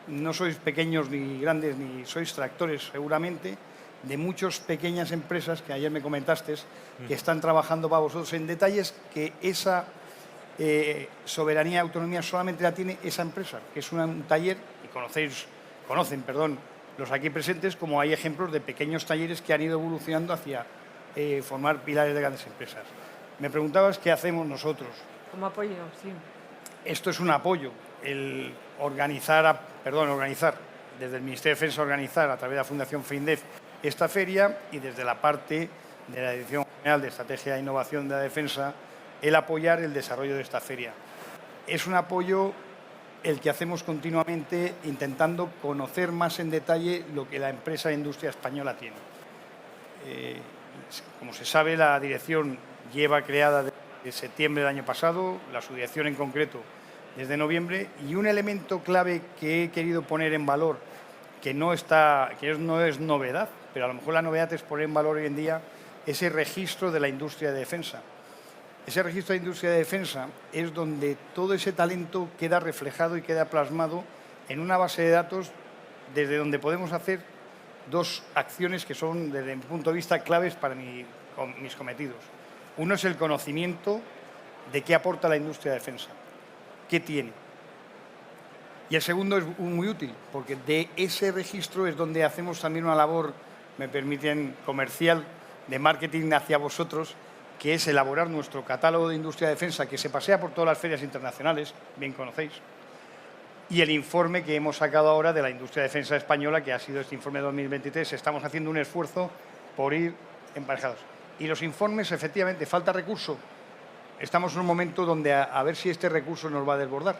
No sois pequeños ni grandes, ni sois tractores seguramente de muchas pequeñas empresas que ayer me comentaste que están trabajando para vosotros en detalles que esa soberanía y autonomía solamente la tiene esa empresa, que es un taller, y conocen los aquí presentes, como hay ejemplos de pequeños talleres que han ido evolucionando hacia formar pilares de grandes empresas. Me preguntabas qué hacemos nosotros. Como apoyo, sí. Esto es un apoyo, el organizar, desde el Ministerio de Defensa organizar a través de la Fundación FEINDEF esta feria y desde la parte de la Dirección General de Estrategia e Innovación de la Defensa el apoyar el desarrollo de esta feria. Es un apoyo el que hacemos continuamente intentando conocer más en detalle lo que la empresa e industria española tiene. Como se sabe, la dirección lleva creada desde septiembre del año pasado, la subdirección en concreto desde noviembre, y un elemento clave que he querido poner en valor, que no es novedad, pero a lo mejor la novedad es poner en valor hoy en día ese registro de la industria de defensa. Ese registro de industria de defensa es donde todo ese talento queda reflejado y queda plasmado en una base de datos desde donde podemos hacer dos acciones que son, desde mi punto de vista, claves para mis cometidos. Uno es el conocimiento de qué aporta la industria de defensa, qué tiene. Y el segundo es muy útil, porque de ese registro es donde hacemos también una labor, me permiten, comercial, de marketing hacia vosotros, que es elaborar nuestro catálogo de industria de defensa, que se pasea por todas las ferias internacionales, bien conocéis, y el informe que hemos sacado ahora de la industria de defensa española, que ha sido este informe de 2023. Estamos haciendo un esfuerzo por ir emparejados. Y los informes, efectivamente, falta recurso. Estamos en un momento donde a ver si este recurso nos va a desbordar,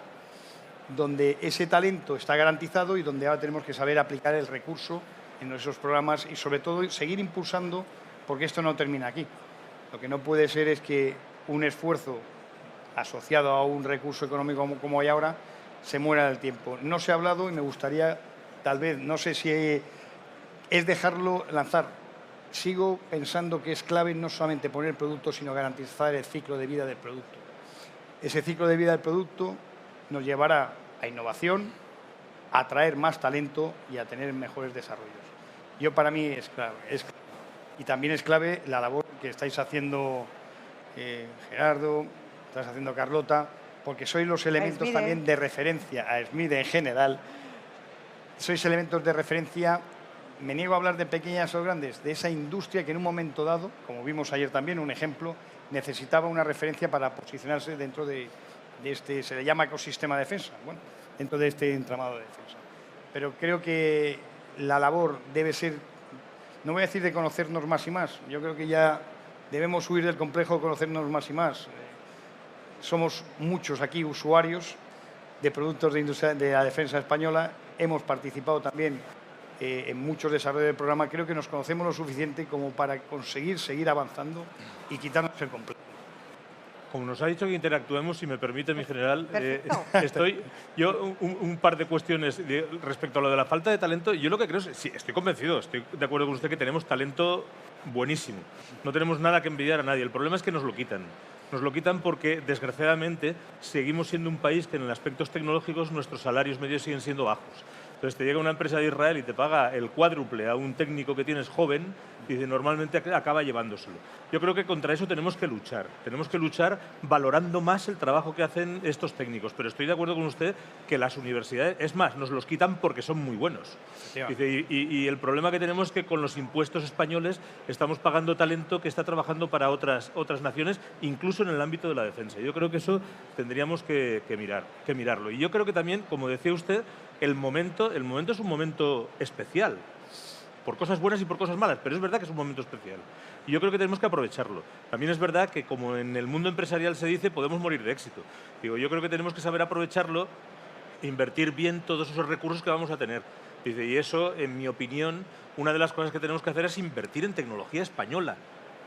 donde ese talento está garantizado y donde ahora tenemos que saber aplicar el recurso en esos programas y, sobre todo, seguir impulsando, porque esto no termina aquí. Lo que no puede ser es que un esfuerzo asociado a un recurso económico como hay ahora se muera del tiempo. No se ha hablado y me gustaría, tal vez, no sé si es dejarlo lanzar. Sigo pensando que es clave no solamente poner el producto, sino garantizar el ciclo de vida del producto. Ese ciclo de vida del producto nos llevará a innovación, a atraer más talento y a tener mejores desarrollos. Para mí es clave. Y también es clave la labor que estáis haciendo Gerardo, estás haciendo Carlota, porque sois los elementos también de referencia, a SMIDE en general, sois elementos de referencia, me niego a hablar de pequeñas o grandes, de esa industria que en un momento dado, como vimos ayer también, un ejemplo, necesitaba una referencia para posicionarse dentro de este, se le llama ecosistema de defensa, bueno, dentro de este entramado de defensa. Pero creo que la labor debe ser, no voy a decir de conocernos más y más, yo creo que ya debemos huir del complejo de conocernos más y más. Somos muchos aquí usuarios de productos de industria de la defensa española, hemos participado también en muchos desarrollos del programa, creo que nos conocemos lo suficiente como para conseguir seguir avanzando y quitarnos el complejo. Como nos ha dicho que interactuemos, si me permite, mi general, un par de cuestiones respecto a lo de la falta de talento. Yo lo que creo es, sí, estoy convencido, estoy de acuerdo con usted que tenemos talento buenísimo. No tenemos nada que envidiar a nadie. El problema es que nos lo quitan. Nos lo quitan porque, desgraciadamente, seguimos siendo un país que en aspectos tecnológicos nuestros salarios medios siguen siendo bajos. Entonces te llega una empresa de Israel y te paga el cuádruple a un técnico que tienes joven, y normalmente acaba llevándoselo. Yo creo que contra eso tenemos que luchar valorando más el trabajo que hacen estos técnicos, pero estoy de acuerdo con usted que las universidades, es más, nos los quitan porque son muy buenos. Dice, y el problema que tenemos es que con los impuestos españoles estamos pagando talento que está trabajando para otras naciones, incluso en el ámbito de la defensa. Yo creo que eso tendríamos que mirarlo. Y yo creo que también, como decía usted, el momento es un momento especial, por cosas buenas y por cosas malas, pero es verdad que es un momento especial. Y yo creo que tenemos que aprovecharlo. También es verdad que, como en el mundo empresarial se dice, podemos morir de éxito. Yo creo que tenemos que saber aprovecharlo, invertir bien todos esos recursos que vamos a tener. Y eso, en mi opinión, una de las cosas que tenemos que hacer es invertir en tecnología española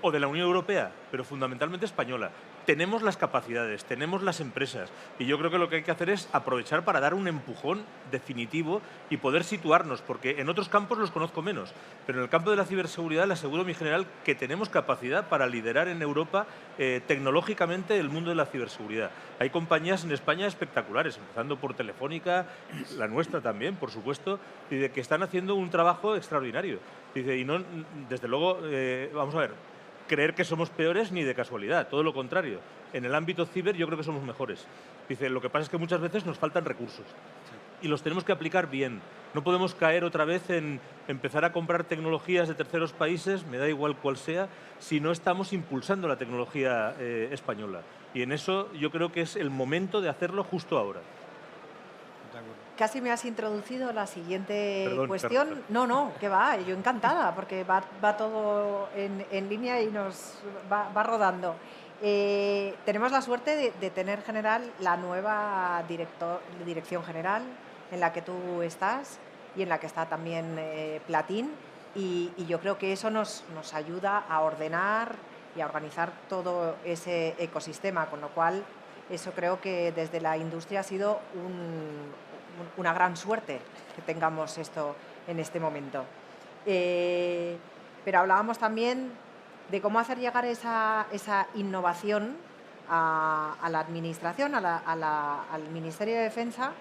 o de la Unión Europea, pero fundamentalmente española. Tenemos las capacidades, tenemos las empresas, y yo creo que lo que hay que hacer es aprovechar para dar un empujón definitivo y poder situarnos, porque en otros campos los conozco menos, pero en el campo de la ciberseguridad le aseguro, mi general, que tenemos capacidad para liderar en Europa tecnológicamente el mundo de la ciberseguridad. Hay compañías en España espectaculares, empezando por Telefónica, la nuestra también, por supuesto, y que están haciendo un trabajo extraordinario. Y no, desde luego, vamos a ver, creer que somos peores ni de casualidad, todo lo contrario. En el ámbito ciber yo creo que somos mejores. Lo que pasa es que muchas veces nos faltan recursos y los tenemos que aplicar bien. No podemos caer otra vez en empezar a comprar tecnologías de terceros países, me da igual cuál sea, si no estamos impulsando la tecnología española. Y en eso yo creo que es el momento de hacerlo justo ahora. Casi me has introducido la siguiente cuestión. Perdón. No, que va, yo encantada, porque va todo en línea y nos va rodando. Tenemos la suerte de tener, general, la nueva dirección general en la que tú estás y en la que está también Platín, y yo creo que eso nos ayuda a ordenar y a organizar todo ese ecosistema, con lo cual eso creo que desde la industria ha sido una gran suerte que tengamos esto en este momento. Pero hablábamos también de cómo hacer llegar esa innovación a la Administración, al Ministerio de Defensa,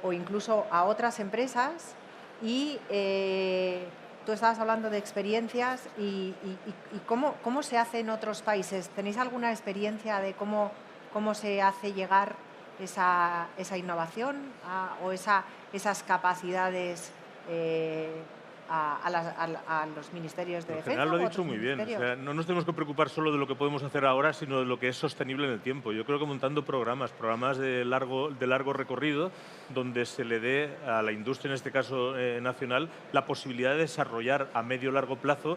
o incluso a otras empresas. Y tú estabas hablando de experiencias y cómo se hace en otros países. ¿Tenéis alguna experiencia de cómo se hace llegar esa innovación o esas capacidades a los ministerios de defensa? En general lo ha dicho muy bien. O sea, no nos tenemos que preocupar solo de lo que podemos hacer ahora, sino de lo que es sostenible en el tiempo. Yo creo que montando programas de largo recorrido, donde se le dé a la industria, en este caso nacional, la posibilidad de desarrollar a medio y largo plazo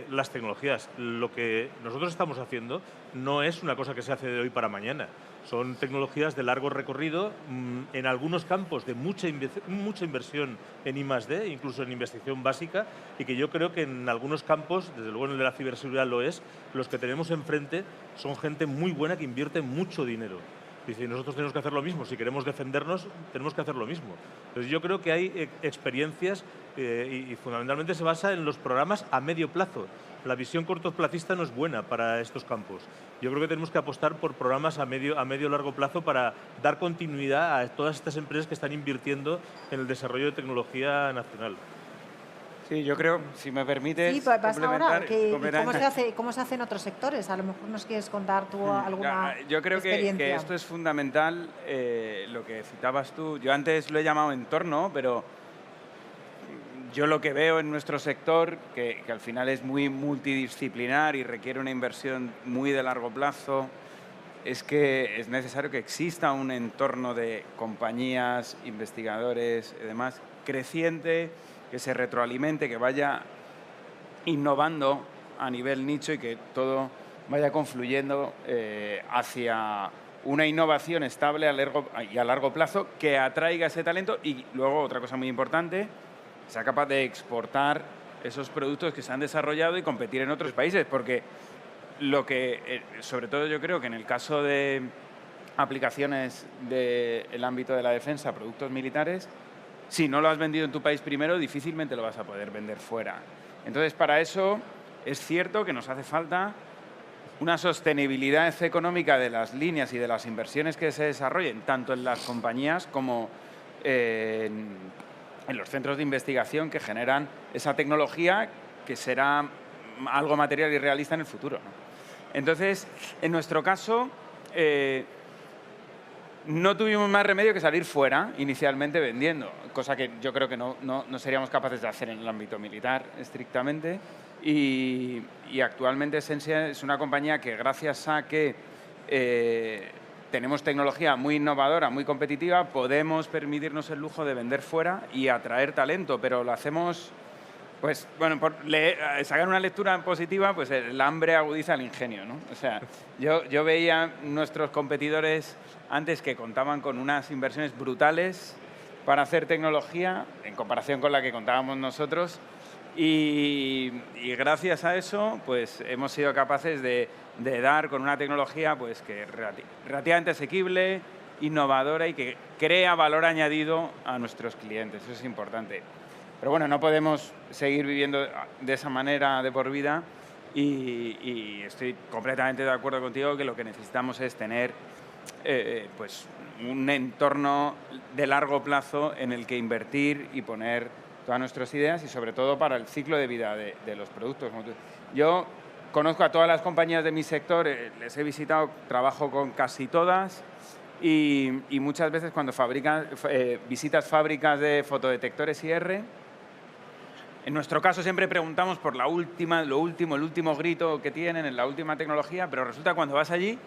las tecnologías. Lo que nosotros estamos haciendo no es una cosa que se hace de hoy para mañana. Son tecnologías de largo recorrido, en algunos campos de mucha inversión en I+D, incluso en investigación básica, y que yo creo que en algunos campos, desde luego en el de la ciberseguridad lo es, los que tenemos enfrente son gente muy buena que invierte mucho dinero. Dice, nosotros tenemos que hacer lo mismo. Si queremos defendernos, tenemos que hacer lo mismo. Entonces, yo creo que hay experiencias y fundamentalmente se basa en los programas a medio plazo. La visión cortoplacista no es buena para estos campos. Yo creo que tenemos que apostar por programas a medio largo plazo para dar continuidad a todas estas empresas que están invirtiendo en el desarrollo de tecnología nacional. Sí, yo creo, si me permites, sí, vas ahora, complementar. ¿cómo se hace en otros sectores? A lo mejor nos quieres contar tú alguna Yo creo experiencia. que esto es fundamental, lo que citabas tú. Yo antes lo he llamado entorno, pero yo lo que veo en nuestro sector, que al final es muy multidisciplinar y requiere una inversión muy de largo plazo, es que es necesario que exista un entorno de compañías, investigadores y demás creciente, que se retroalimente, que vaya innovando a nivel nicho y que todo vaya confluyendo hacia una innovación estable a largo plazo que atraiga ese talento y luego, otra cosa muy importante, sea capaz de exportar esos productos que se han desarrollado y competir en otros países, porque lo que, sobre todo yo creo que en el caso de aplicaciones del ámbito de la defensa, productos militares, si no lo has vendido en tu país primero, difícilmente lo vas a poder vender fuera. Entonces, para eso es cierto que nos hace falta una sostenibilidad económica de las líneas y de las inversiones que se desarrollen, tanto en las compañías como en los centros de investigación que generan esa tecnología que será algo material y realista en el futuro, ¿no? Entonces, en nuestro caso, no tuvimos más remedio que salir fuera inicialmente vendiendo, cosa que yo creo que no seríamos capaces de hacer en el ámbito militar estrictamente. Y actualmente Sensia es una compañía que, gracias a que tenemos tecnología muy innovadora, muy competitiva, podemos permitirnos el lujo de vender fuera y atraer talento, pero lo hacemos, pues, bueno, por sacar una lectura positiva, pues el hambre agudiza el ingenio, ¿no? O sea, yo veía nuestros competidores antes que contaban con unas inversiones brutales para hacer tecnología en comparación con la que contábamos nosotros y gracias a eso, pues hemos sido capaces de dar con una tecnología pues que relativamente asequible, innovadora y que crea valor añadido a nuestros clientes. Eso es importante. Pero bueno, no podemos seguir viviendo de esa manera de por vida y estoy completamente de acuerdo contigo que lo que necesitamos es tener pues un entorno de largo plazo en el que invertir y poner todas nuestras ideas y sobre todo para el ciclo de vida de los productos. Yo conozco a todas las compañías de mi sector, les he visitado, trabajo con casi todas y muchas veces cuando visitas fábricas de fotodetectores IR, en nuestro caso siempre preguntamos por el último grito que tienen, en la última tecnología, pero resulta que cuando vas allí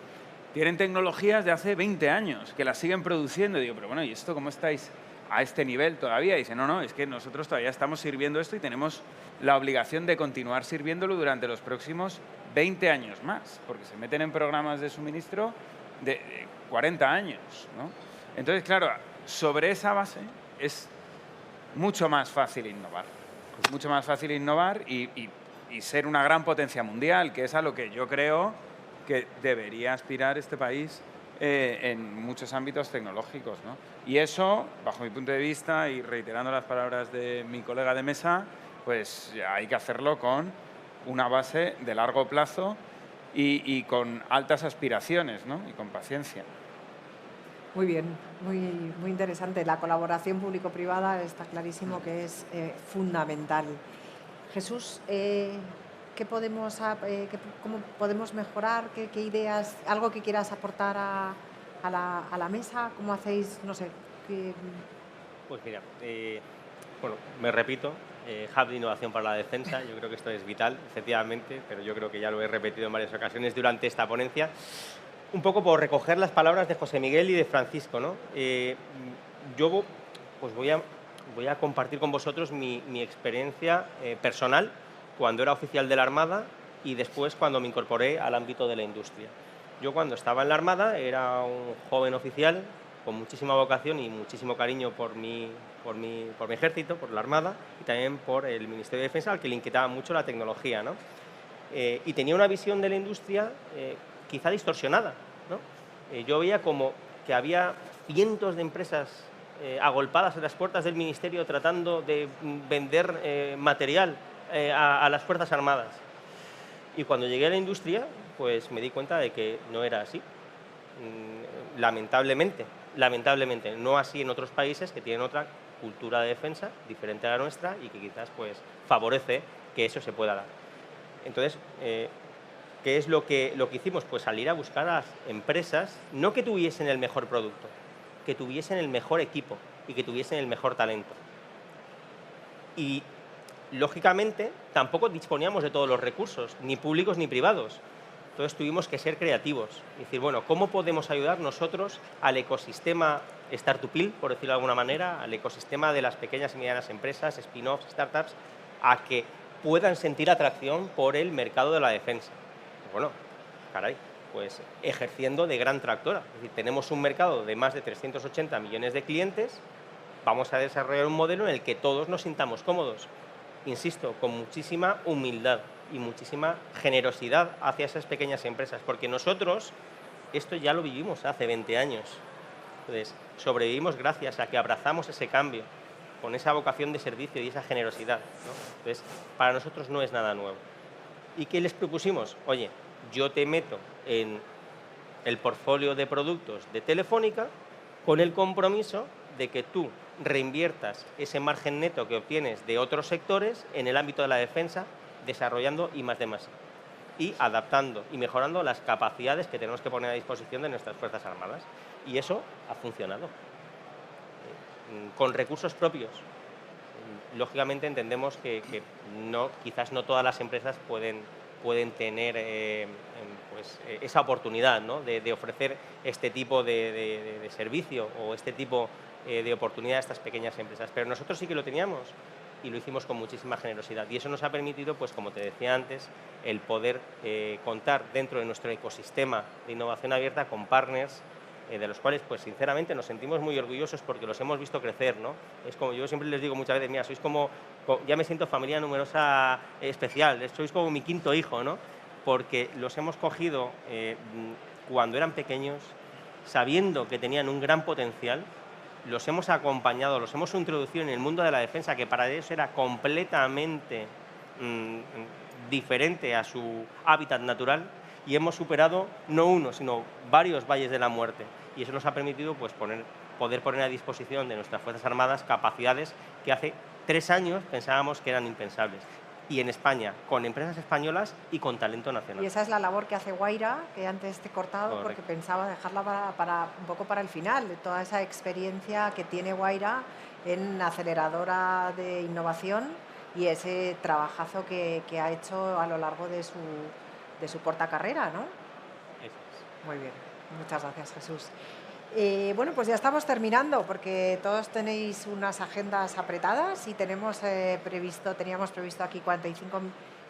tienen tecnologías de hace 20 años que las siguen produciendo. Y digo, pero bueno, ¿y esto cómo estáis a este nivel todavía? Y dice, no, es que nosotros todavía estamos sirviendo esto y tenemos la obligación de continuar sirviéndolo durante los próximos 20 años más, porque se meten en programas de suministro de 40 años, ¿no? Entonces, claro, sobre esa base es mucho más fácil innovar. Es mucho más fácil innovar y ser una gran potencia mundial, que es a lo que yo creo que debería aspirar este país en muchos ámbitos tecnológicos, ¿no? Y eso, bajo mi punto de vista, y reiterando las palabras de mi colega de mesa, pues hay que hacerlo con una base de largo plazo y con altas aspiraciones, ¿no? Y con paciencia. Muy bien, muy interesante. La colaboración público-privada está clarísimo que es fundamental. Jesús, ¿cómo podemos mejorar? ¿Qué ideas, algo que quieras aportar a la mesa? ¿Cómo hacéis, no sé? Pues mira, bueno, me repito, hub de innovación para la defensa, yo creo que esto es vital, efectivamente, pero yo creo que ya lo he repetido en varias ocasiones durante esta ponencia. Un poco por recoger las palabras de José Miguel y de Francisco, ¿no? Yo pues voy a compartir con vosotros mi experiencia personal cuando era oficial de la Armada y después cuando me incorporé al ámbito de la industria. Yo cuando estaba en la Armada era un joven oficial con muchísima vocación y muchísimo cariño por mi ejército, por la Armada y también por el Ministerio de Defensa, al que le inquietaba mucho la tecnología, ¿no? Y tenía una visión de la industria quizá distorsionada, ¿no? Yo veía como que había cientos de empresas agolpadas en las puertas del Ministerio tratando de vender material a las Fuerzas Armadas. Y cuando llegué a la industria, pues me di cuenta de que no era así. Lamentablemente, no así en otros países que tienen otra cultura de defensa diferente a la nuestra y que quizás pues favorece que eso se pueda dar. Entonces, ¿qué es lo que hicimos? Pues salir a buscar a las empresas, no que tuviesen el mejor producto, que tuviesen el mejor equipo y que tuviesen el mejor talento. Y, lógicamente, tampoco disponíamos de todos los recursos, ni públicos ni privados. Entonces tuvimos que ser creativos y decir, bueno, ¿cómo podemos ayudar nosotros al ecosistema startupil, por decirlo de alguna manera, al ecosistema de las pequeñas y medianas empresas, spin-offs, startups, a que puedan sentir atracción por el mercado de la defensa? Bueno, caray, pues ejerciendo de gran tractora. Es decir, tenemos un mercado de más de 380 millones de clientes, vamos a desarrollar un modelo en el que todos nos sintamos cómodos. Insisto, con muchísima humildad y muchísima generosidad hacia esas pequeñas empresas, porque nosotros esto ya lo vivimos hace 20 años. Entonces, sobrevivimos gracias a que abrazamos ese cambio con esa vocación de servicio y esa generosidad, ¿no? Entonces, para nosotros no es nada nuevo. ¿Y qué les propusimos? Oye, yo te meto en el portfolio de productos de Telefónica con el compromiso de que tú reinviertas ese margen neto que obtienes de otros sectores en el ámbito de la defensa, desarrollando I+D+I y adaptando y mejorando las capacidades que tenemos que poner a disposición de nuestras Fuerzas Armadas. Y eso ha funcionado. Con recursos propios. Lógicamente entendemos que quizás no todas las empresas pueden tener pues, esa oportunidad, ¿no? de ofrecer este tipo de servicio o este tipo de oportunidad a estas pequeñas empresas. Pero nosotros sí que lo teníamos y lo hicimos con muchísima generosidad. Y eso nos ha permitido, pues como te decía antes, el poder contar dentro de nuestro ecosistema de innovación abierta con partners de los cuales, pues sinceramente, nos sentimos muy orgullosos porque los hemos visto crecer, ¿no? Es como, yo siempre les digo muchas veces, mira, sois como, ya me siento familia numerosa especial, sois como mi quinto hijo, ¿no? Porque los hemos cogido cuando eran pequeños, sabiendo que tenían un gran potencial, los hemos acompañado, los hemos introducido en el mundo de la defensa, que para ellos era completamente diferente a su hábitat natural, y hemos superado no uno, sino varios valles de la muerte. Y eso nos ha permitido, pues, poder poner a disposición de nuestras Fuerzas Armadas capacidades que hace 3 años pensábamos que eran impensables. Y en España, con empresas españolas y con talento nacional. Y esa es la labor que hace Guaira, que antes te he cortado. Correcto. Porque pensaba dejarla un poco para el final, de toda esa experiencia que tiene Guaira en aceleradora de innovación y ese trabajazo que ha hecho a lo largo de su corta carrera, ¿no? Eso es. Muy bien, muchas gracias, Jesús. Bueno, pues ya estamos terminando porque todos tenéis unas agendas apretadas y teníamos previsto aquí 45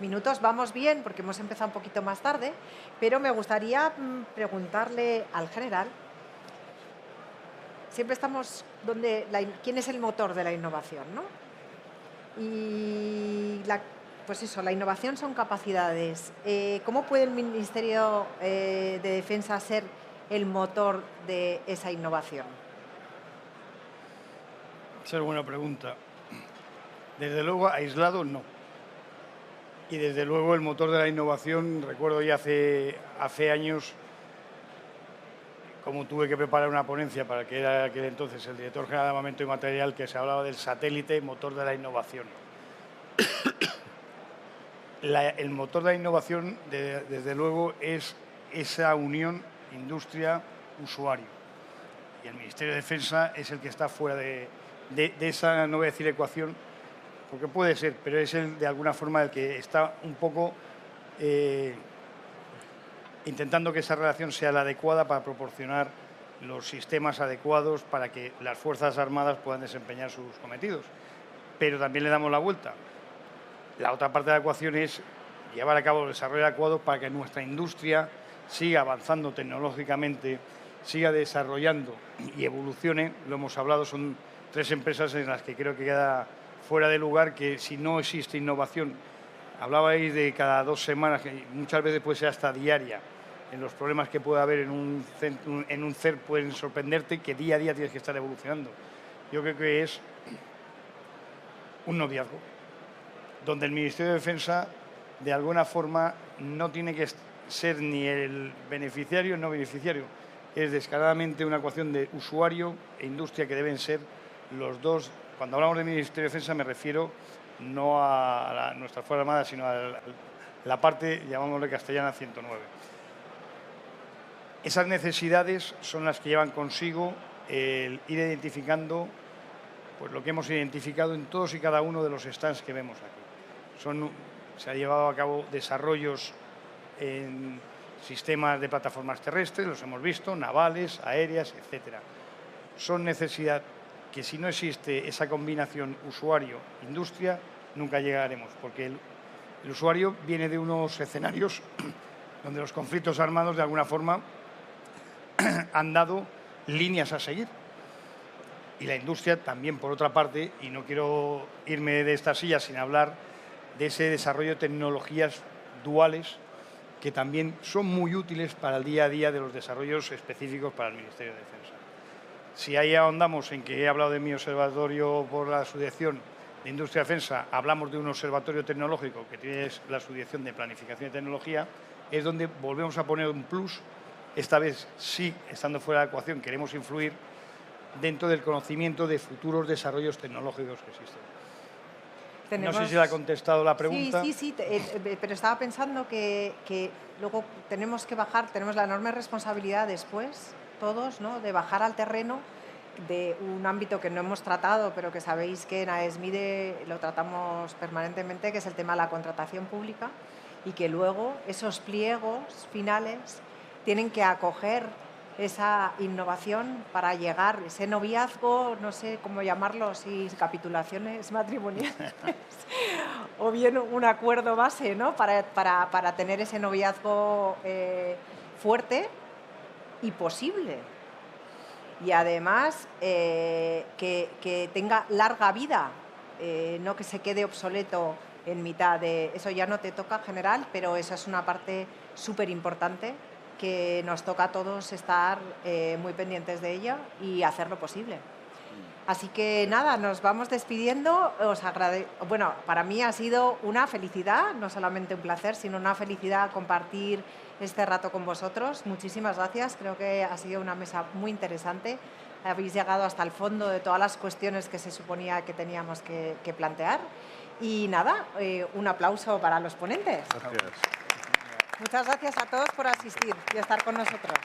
minutos. Vamos bien porque hemos empezado un poquito más tarde, pero me gustaría preguntarle al general, siempre estamos ¿quién es el motor de la innovación, ¿no? Y pues eso, la innovación son capacidades. ¿Cómo puede el Ministerio de Defensa ser el motor de esa innovación? Esa es buena pregunta. Desde luego, aislado no. Y desde luego el motor de la innovación, recuerdo ya hace años, como tuve que preparar una ponencia para que era aquel entonces el director general de armamento y material, que se hablaba del satélite motor de la innovación. El motor de la innovación, desde luego, es esa unión industria-usuario. Y el Ministerio de Defensa es el que está fuera de esa, no voy a decir ecuación, porque puede ser, pero es de alguna forma el que está un poco intentando que esa relación sea la adecuada para proporcionar los sistemas adecuados para que las Fuerzas Armadas puedan desempeñar sus cometidos. Pero también le damos la vuelta. La otra parte de la ecuación es llevar a cabo el desarrollo adecuado para que nuestra industria siga avanzando tecnológicamente, siga desarrollando y evolucione. Lo hemos hablado, son 3 empresas en las que creo que queda fuera de lugar que si no existe innovación, hablabais de cada 2 semanas, que muchas veces puede ser hasta diaria, en los problemas que puede haber en un CER pueden sorprenderte, que día a día tienes que estar evolucionando. Yo creo que es un noviazgo, donde el Ministerio de Defensa, de alguna forma, no tiene que ser ni el beneficiario ni el no beneficiario. Es descaradamente una ecuación de usuario e industria que deben ser los dos. Cuando hablamos del Ministerio de Defensa me refiero no a nuestra Fuerza Armada, sino a la parte, llamámosle castellana, 109. Esas necesidades son las que llevan consigo el ir identificando pues, lo que hemos identificado en todos y cada uno de los stands que vemos aquí. Se han llevado a cabo desarrollos en sistemas de plataformas terrestres, los hemos visto, navales, aéreas, etcétera. Son necesidad que si no existe esa combinación usuario-industria, nunca llegaremos, porque el usuario viene de unos escenarios donde los conflictos armados, de alguna forma, han dado líneas a seguir. Y la industria también, por otra parte, y no quiero irme de esta silla sin hablar de ese desarrollo de tecnologías duales que también son muy útiles para el día a día de los desarrollos específicos para el Ministerio de Defensa. Si ahí ahondamos en que he hablado de mi observatorio por la Subdirección de Industria y Defensa, hablamos de un observatorio tecnológico que tiene la Subdirección de Planificación y Tecnología, es donde volvemos a poner un plus. Esta vez sí, estando fuera de la ecuación, queremos influir dentro del conocimiento de futuros desarrollos tecnológicos que existen. Tenemos... No sé si le ha contestado la pregunta. Sí, pero estaba pensando que luego tenemos que bajar, tenemos la enorme responsabilidad después, todos, ¿no?, de bajar al terreno de un ámbito que no hemos tratado, pero que sabéis que en AESMIDE lo tratamos permanentemente, que es el tema de la contratación pública, y que luego esos pliegos finales tienen que acoger esa innovación para llegar, ese noviazgo, no sé cómo llamarlo, si capitulaciones matrimoniales, o bien un acuerdo base, ¿no?, para tener ese noviazgo fuerte y posible. Y además que tenga larga vida, no que se quede obsoleto en mitad de... Eso ya no te toca, general, pero esa es una parte súper importante que nos toca a todos estar muy pendientes de ella y hacerlo posible. Así que nada, nos vamos despidiendo. Bueno, para mí ha sido una felicidad, no solamente un placer, sino una felicidad compartir este rato con vosotros. Muchísimas gracias, creo que ha sido una mesa muy interesante. Habéis llegado hasta el fondo de todas las cuestiones que se suponía que teníamos que plantear. Y nada, un aplauso para los ponentes. Gracias. Muchas gracias a todos por asistir y estar con nosotros.